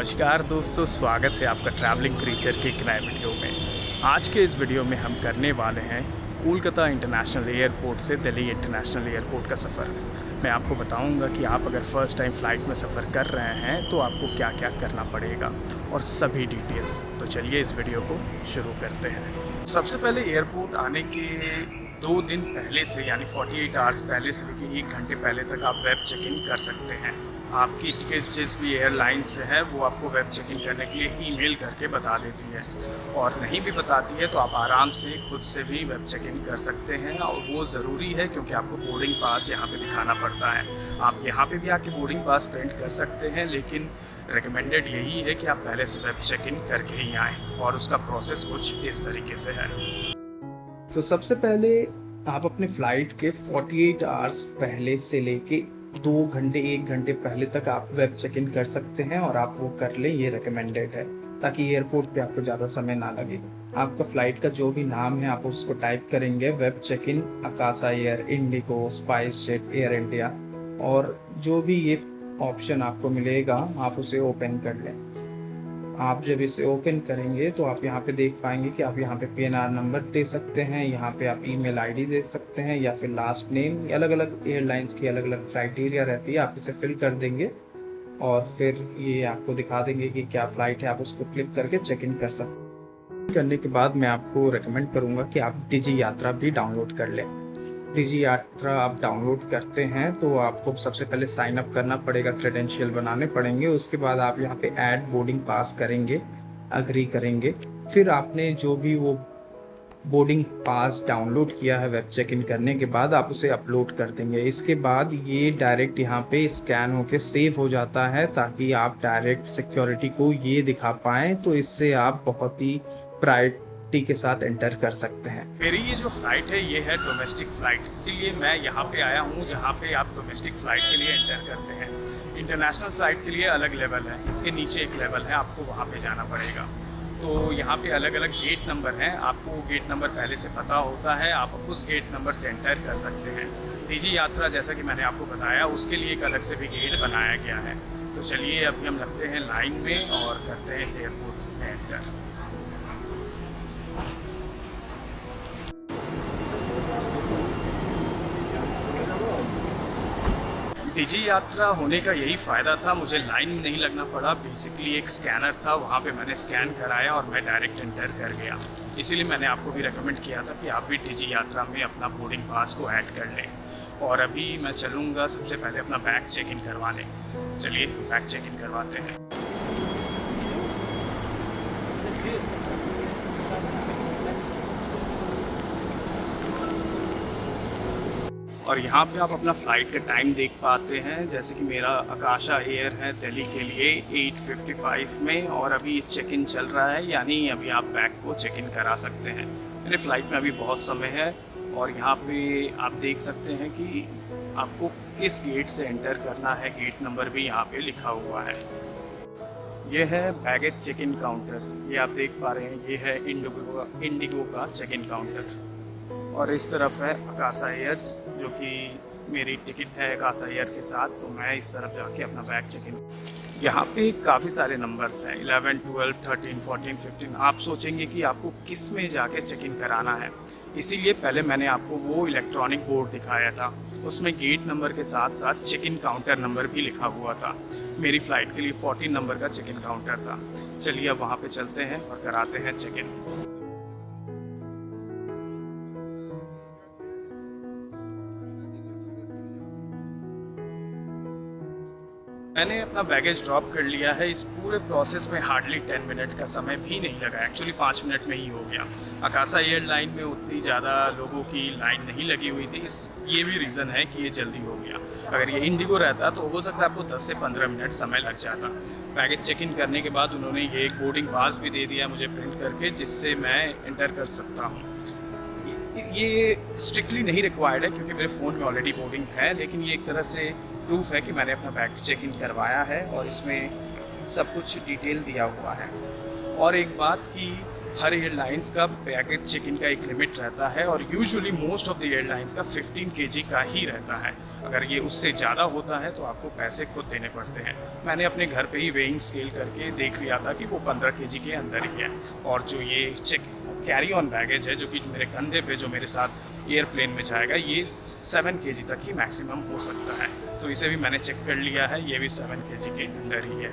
नमस्कार दोस्तों, स्वागत है आपका ट्रैवलिंग क्रीचर के एक नए वीडियो में। आज के इस वीडियो में हम करने वाले हैं कोलकाता इंटरनेशनल एयरपोर्ट से दिल्ली इंटरनेशनल एयरपोर्ट का सफ़र। मैं आपको बताऊंगा कि आप अगर फ़र्स्ट टाइम फ़्लाइट में सफ़र कर रहे हैं तो आपको क्या क्या करना पड़ेगा और सभी डिटेल्स। तो चलिए इस वीडियो को शुरू करते हैं। सबसे पहले एयरपोर्ट आने के 2 दिन पहले से यानी 48 आवर्स पहले से लेकर 1 घंटे पहले तक आप वेब चेक इन कर सकते हैं। आपकी टिकट जिस भी एयरलाइन से है वो आपको वेब चेक इन करने के लिए ईमेल करके बता देती है, और नहीं भी बताती है तो आप आराम से खुद से भी वेब चेक इन कर सकते हैं। और वो ज़रूरी है क्योंकि आपको बोर्डिंग पास यहाँ पे दिखाना पड़ता है। आप यहाँ पे भी आके बोर्डिंग पास प्रिंट कर सकते हैं, लेकिन रिकमेंडेड यही है कि आप पहले से वेब चेक इन करके ही आएँ, और उसका प्रोसेस कुछ इस तरीके से है। तो सबसे पहले आप अपने फ़्लाइट के 48 आवर्स पहले से लेके 2 घंटे 1 घंटे पहले तक आप वेब चेक इन कर सकते हैं, और आप वो कर लें, ये रिकमेंडेड है ताकि एयरपोर्ट पे आपको ज़्यादा समय ना लगे। आपका फ़्लाइट का जो भी नाम है आप उसको टाइप करेंगे, web check in, Akasa Air, IndiGo, SpiceJet, Air India, और जो भी ये ऑप्शन आपको मिलेगा आप उसे ओपन कर लें। आप जब इसे ओपन करेंगे तो आप यहाँ पे देख पाएंगे कि आप यहाँ पे PNR नंबर दे सकते हैं, यहाँ पे आप ईमेल आईडी दे सकते हैं, या फिर लास्ट नेम। अलग अलग एयरलाइंस की अलग अलग क्राइटेरिया रहती है, आप इसे फिल कर देंगे और फिर ये आपको दिखा देंगे कि क्या फ़्लाइट है। आप उसको क्लिक करके चेक इन कर सकते। करने के बाद मैं आपको रेकमेंड करूँगा कि आप डिजी यात्रा भी डाउनलोड कर लें। डिजी यात्रा आप डाउनलोड करते हैं तो आपको सबसे पहले साइन अप करना पड़ेगा, क्रेडेंशियल बनाने पड़ेंगे। उसके बाद आप यहाँ पे ऐड बोर्डिंग पास करेंगे, अग्री करेंगे। फिर आपने जो भी वो बोर्डिंग पास डाउनलोड किया है वेब चेक इन करने के बाद आप उसे अपलोड कर देंगे। इसके बाद ये डायरेक्ट यहाँ पे स्कैन होके सेव हो जाता है ताकि आप डायरेक्ट सिक्योरिटी को ये दिखा पाएँ, तो इससे आप बहुत ही प्राइवेट के साथ एंटर कर सकते हैं। मेरी ये जो फ़्लाइट है ये है डोमेस्टिक फ़्लाइट, इसीलिए मैं यहाँ पे आया हूँ जहाँ पे आप डोमेस्टिक फ़्लाइट के लिए एंटर करते हैं। इंटरनेशनल फ़्लाइट के लिए अलग लेवल है, इसके नीचे एक लेवल है, आपको वहाँ पे जाना पड़ेगा। तो यहाँ पे अलग अलग गेट नंबर हैं, आपको गेट नंबर पहले से पता होता है, आप उस गेट नंबर से एंटर कर सकते हैं। डिजी यात्रा जैसा कि मैंने आपको बताया उसके लिए एक अलग से भी गेट बनाया गया है। तो चलिए अभी हम लगते हैं लाइन में और करते हैं इस एयरपोर्ट में एंटर। डिजी यात्रा होने का यही फ़ायदा था, मुझे लाइन में नहीं लगना पड़ा। बेसिकली एक स्कैनर था, वहाँ पे मैंने स्कैन कराया और मैं डायरेक्ट एंटर कर गया। इसीलिए मैंने आपको भी रेकमेंड किया था कि आप भी डिजी यात्रा में अपना बोर्डिंग पास को ऐड कर लें। और अभी मैं चलूँगा सबसे पहले अपना बैग चेक इन करवाने। चलिए बैग चेक इन करवाते हैं। और यहाँ पे आप अपना फ़्लाइट का टाइम देख पाते हैं, जैसे कि मेरा आकाशा एयर है दिल्ली के लिए 8:55 में, और अभी चेक इन चल रहा है, यानी अभी आप बैग को चेक इन करा सकते हैं। मेरे फ़्लाइट में अभी बहुत समय है, और यहाँ पे आप देख सकते हैं कि आपको किस गेट से एंटर करना है, गेट नंबर भी यहाँ पे लिखा हुआ है। ये है बैगेज चेक इन काउंटर, ये आप देख पा रहे हैं, ये है इंडिगो का चेक इन काउंटर। और इस तरफ है आकाशा एयर, जो कि मेरी टिकट है आकाशा एयर के साथ, तो मैं इस तरफ जाके अपना बैग चेक इन। यहाँ पे काफ़ी सारे नंबर्स हैं, 11, 12, 13, 14, 15। आप सोचेंगे कि आपको किस में जाके चेक इन कराना है, इसीलिए पहले मैंने आपको वो इलेक्ट्रॉनिक बोर्ड दिखाया था, उसमें गेट नंबर के साथ साथ चेक इन काउंटर नंबर भी लिखा हुआ था। मेरी फ़्लाइट के लिए 14 नंबर का चेक इन काउंटर था। चलिए अब वहाँ पे चलते हैं और कराते हैं चेक इन। मैंने अपना बैगेज ड्रॉप कर लिया है। इस पूरे प्रोसेस में हार्डली 10 मिनट का समय भी नहीं लगा, एक्चुअली 5 मिनट में ही हो गया। आकाशा एयरलाइन में उतनी ज़्यादा लोगों की लाइन नहीं लगी हुई थी, ये भी रीज़न है कि ये जल्दी हो गया। अगर ये इंडिगो रहता तो हो सकता है आपको 10 से 15 मिनट समय लग जाता। बैगेज चेक इन करने के बाद उन्होंने ये एक बोर्डिंग पास भी दे दिया मुझे प्रिंट करके, जिससे मैं एंटर कर सकता हूँ। ये स्ट्रिक्टली नहीं रिक्वायर्ड है क्योंकि मेरे फ़ोन में ऑलरेडी बोर्डिंग है, लेकिन ये एक तरह से प्रूफ है कि मैंने अपना बैग चेक इन करवाया है, और इसमें सब कुछ डिटेल दिया हुआ है। और एक बात कि हर एयरलाइंस का बैगेज चेक इन का एक लिमिट रहता है और usually most of the airlines का 15 केजी का ही रहता है। अगर ये उससे ज़्यादा होता है तो आपको पैसे खुद देने पड़ते हैं। मैंने अपने घर पे ही वेइंग स्केल करके देख लिया था कि वो 15 केजी के अंदर ही है। और जो ये कैरी ऑन बैगेज है जो कि मेरे कंधे पे जो मेरे साथ एयरप्लेन में जाएगा, ये 7 केजी तक ही मैक्सिमम हो सकता है। तो इसे भी मैंने चेक कर लिया है, ये भी 7 केजी के अंदर ही है।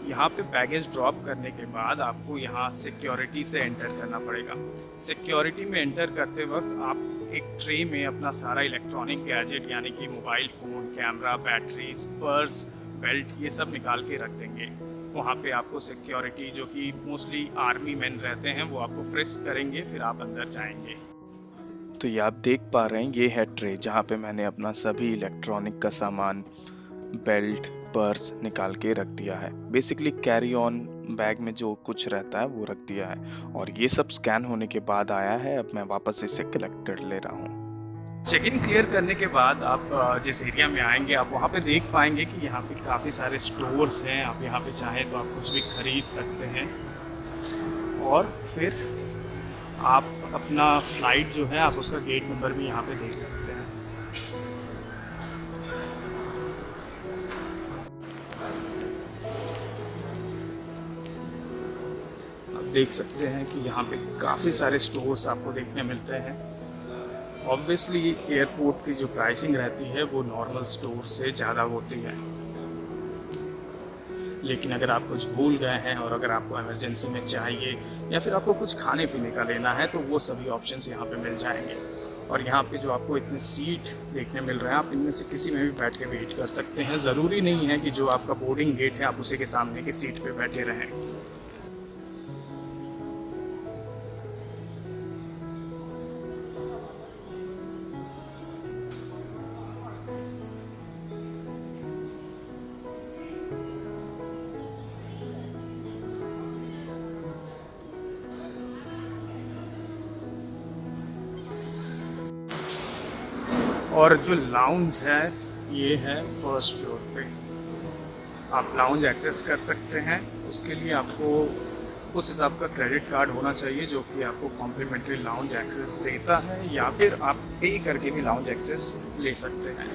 यहाँ पे बैगेज ड्रॉप करने के बाद आपको यहाँ सिक्योरिटी से एंटर करना पड़ेगा। सिक्योरिटी में एंटर करते वक्त आप एक ट्रे में अपना सारा इलेक्ट्रॉनिक गैजेट यानी कि mobile phone, camera, batteries, purse, belt, ये सब निकाल के रख देंगे। वहाँ पे आपको सिक्योरिटी जो कि मोस्टली आर्मी मैन रहते हैं वो आपको फ्रिस्क करेंगे, फिर आप अंदर जाएंगे। तो ये आप देख पा रहे हैं, ये है ट्रे जहाँ पे मैंने अपना सभी इलेक्ट्रॉनिक का सामान, बेल्ट, पर्स निकाल के रख दिया है। बेसिकली कैरी ऑन बैग में जो कुछ रहता है वो रख दिया है और ये सब स्कैन होने के बाद आया है। अब मैं वापस इसे कलेक्ट कर ले रहा हूँ। चेक इन क्लियर करने के बाद आप जिस एरिया में आएंगे आप वहाँ पे देख पाएंगे कि यहाँ पे काफ़ी सारे स्टोर्स हैं। आप यहाँ पे चाहें तो आप कुछ भी खरीद सकते हैं और फिर आप अपना फ़्लाइट जो है आप उसका गेट नंबर भी यहाँ पे देख सकते हैं। आप देख सकते हैं कि यहाँ पे काफ़ी सारे स्टोर्स आपको देखने मिलते हैं। ऑब्वियसली एयरपोर्ट की जो प्राइसिंग रहती है वो नॉर्मल स्टोर से ज़्यादा होती है, लेकिन अगर आप कुछ भूल गए हैं और अगर आपको इमरजेंसी में चाहिए या फिर आपको कुछ खाने पीने का लेना है तो वो सभी ऑप्शंस यहाँ पे मिल जाएंगे। और यहाँ पे जो आपको इतने सीट देखने मिल रहे हैं, आप इनमें से किसी में भी बैठ के वेट कर सकते हैं। ज़रूरी नहीं है कि जो आपका बोर्डिंग गेट है आप उसी के सामने की सीट पे बैठे रहें। और जो लाउंज है ये है फर्स्ट फ्लोर पे। आप लाउंज एक्सेस कर सकते हैं। उसके लिए आपको उस हिसाब का क्रेडिट कार्ड होना चाहिए जो कि आपको कॉम्प्लीमेंट्री लाउंज एक्सेस देता है, या फिर आप पे करके भी लाउंज एक्सेस ले सकते हैं।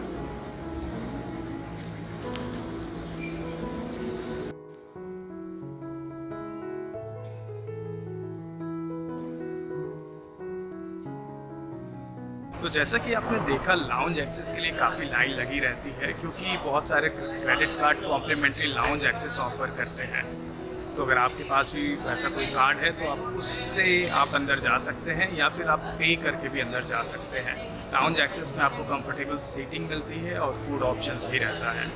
तो जैसा कि आपने देखा, लाउंज एक्सेस के लिए काफ़ी लाइन लगी रहती है क्योंकि बहुत सारे credit card complimentary lounge access offer करते हैं। तो अगर आपके पास भी ऐसा कोई कार्ड है तो आप उससे आप अंदर जा सकते हैं या फिर आप पे करके भी अंदर जा सकते हैं। लाउंज एक्सेस में आपको कंफर्टेबल सीटिंग मिलती है और फूड ऑप्शंस भी रहता है।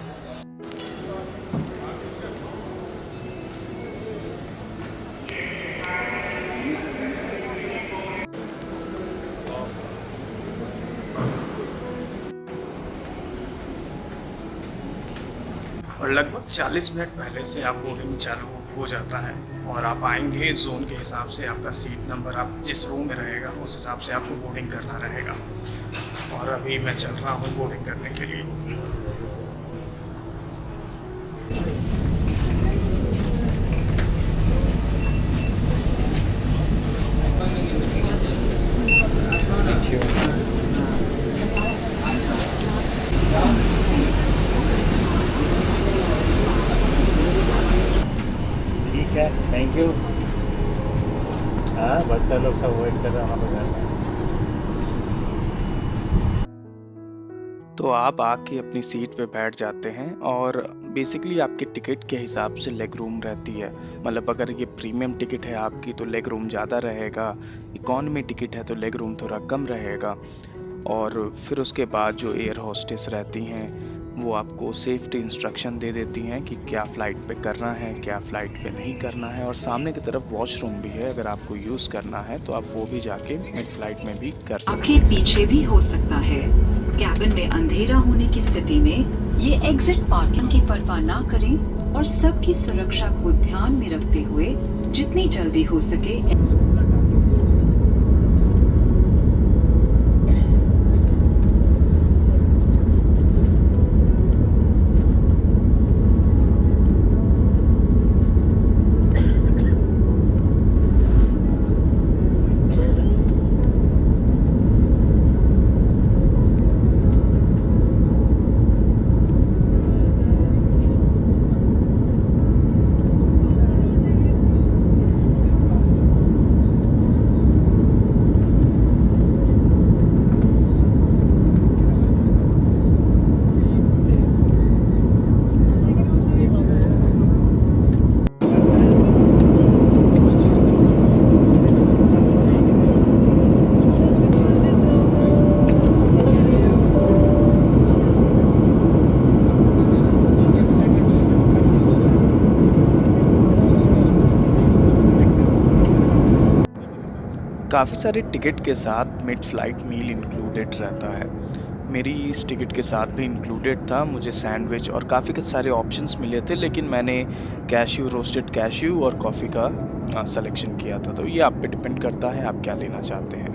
और लगभग 40 मिनट पहले से आप बोर्डिंग चालू हो जाता है और आप आएंगे जोन के हिसाब से। आपका सीट नंबर आप जिस रो में रहेगा उस हिसाब से आपको बोर्डिंग करना रहेगा। और अभी मैं चल रहा हूँ बोर्डिंग करने के लिए। Thank you. हाँ, बच्चा लोग सब वेट कर रहा है। तो आप आके अपनी सीट पे बैठ जाते हैं और बेसिकली आपके टिकट के हिसाब से लेग रूम रहती है। मतलब अगर ये प्रीमियम टिकट है आपकी तो लेग रूम ज़्यादा रहेगा, इकॉनमी टिकट है तो लेग रूम थोड़ा कम रहेगा। और फिर उसके बाद जो एयर होस्टेस रहती हैं वो आपको सेफ्टी इंस्ट्रक्शन दे देती हैं कि क्या फ़्लाइट पे करना है, क्या फ़्लाइट पे नहीं करना है। और सामने की तरफ वॉशरूम भी है, अगर आपको यूज़ करना है तो आप वो भी जाके मिड फ्लाइट में भी कर सकते हैं। आगे पीछे भी हो सकता है। कैबिन में अंधेरा होने की स्थिति में ये एग्जिट पार्किंग की परवाह ना करें और सबकी सुरक्षा को ध्यान में रखते हुए जितनी जल्दी हो सके काफ़ी सारे टिकट के साथ मिड फ्लाइट मील इंक्लूडेड रहता है। मेरी इस टिकट के साथ भी इंक्लूडेड था, मुझे सैंडविच और काफ़ी सारे ऑप्शंस मिले थे, लेकिन मैंने रोस्टेड कैश्यू और कॉफ़ी का सिलेक्शन किया था। तो ये आप पे डिपेंड करता है आप क्या लेना चाहते हैं।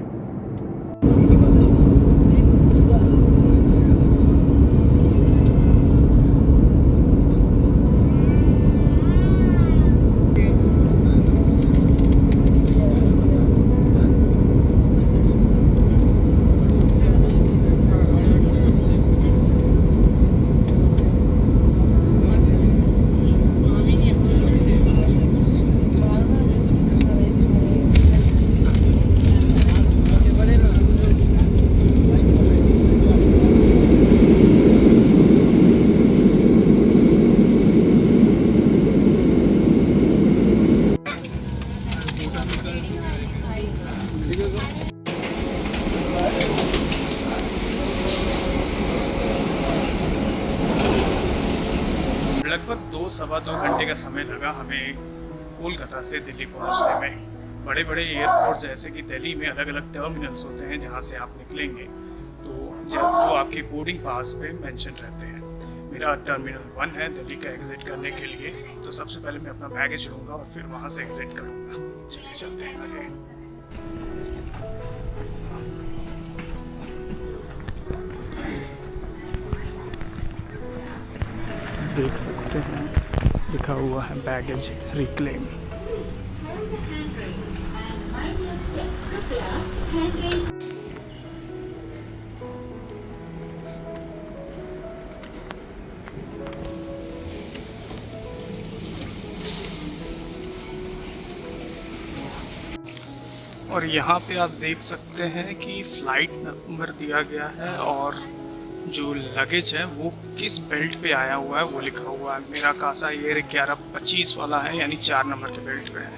लगभग 2-2.25 घंटे का समय लगा हमें कोलकाता से दिल्ली पहुंचने में। बड़े बड़े एयरपोर्ट जैसे कि दिल्ली में अलग अलग टर्मिनल्स होते हैं जहां से आप निकलेंगे, तो जो आपके बोर्डिंग पास पे मेंशन रहते हैं। मेरा टर्मिनल 1 है दिल्ली का एग्जिट करने के लिए, तो सबसे पहले मैं अपना बैगेज लूँगा और फिर वहाँ से एग्जिट करूँगा। चलिए चलते हैं आगे। देख सकते हैं लिखा हुआ है बैगेज रिक्लेम। और यहाँ पे आप देख सकते हैं कि फ़्लाइट नंबर दिया गया है और जो लगेज है वो किस बेल्ट पे आया हुआ है वो लिखा हुआ है। मेरा कासा एयर 1125 वाला है, यानी 4 नंबर के बेल्ट पे है।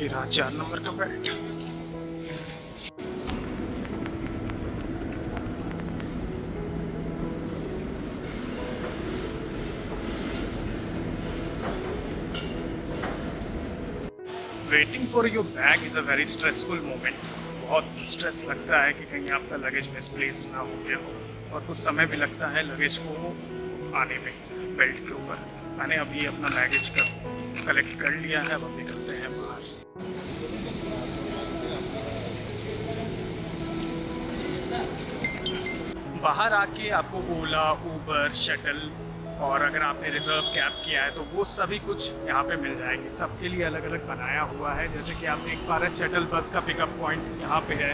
ये रहा 4 नंबर का belt. Waiting for your bag is a very stressful moment. बहुत स्ट्रेस लगता है कि कहीं आपका लगेज मिसप्लेस ना हो गया हो, और कुछ समय भी लगता है लगेज को आने में बेल्ट के ऊपर। मैंने अभी अपना बैगेज कलेक्ट कर लिया है, अब हम निकलते हैं बाहर। बाहर आके आपको ओला, उबर, शटल और अगर आपने रिजर्व कैब किया है तो वो सभी कुछ यहाँ पे मिल जाएंगे। सबके लिए अलग अलग बनाया हुआ है, जैसे कि आप देख पा रहे हैं शटल बस का पिकअप पॉइंट यहाँ पे है,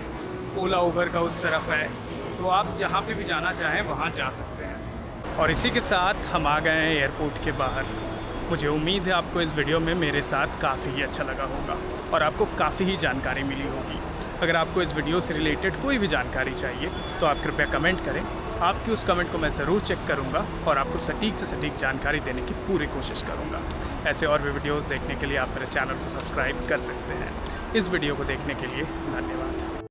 ओला उबर का उस तरफ है, तो आप जहाँ पे भी जाना चाहें वहाँ जा सकते हैं। और इसी के साथ हम आ गए हैं एयरपोर्ट के बाहर। मुझे उम्मीद है आपको इस वीडियो में मेरे साथ काफ़ी ही अच्छा लगा होगा और आपको काफ़ी ही जानकारी मिली होगी। अगर आपको इस वीडियो से रिलेटेड कोई भी जानकारी चाहिए तो आप कृपया कमेंट करें। आपकी उस कमेंट को मैं ज़रूर चेक करूंगा और आपको सटीक से सटीक जानकारी देने की पूरी कोशिश करूंगा। ऐसे और भी वीडियोस देखने के लिए आप मेरे चैनल को सब्सक्राइब कर सकते हैं। इस वीडियो को देखने के लिए धन्यवाद।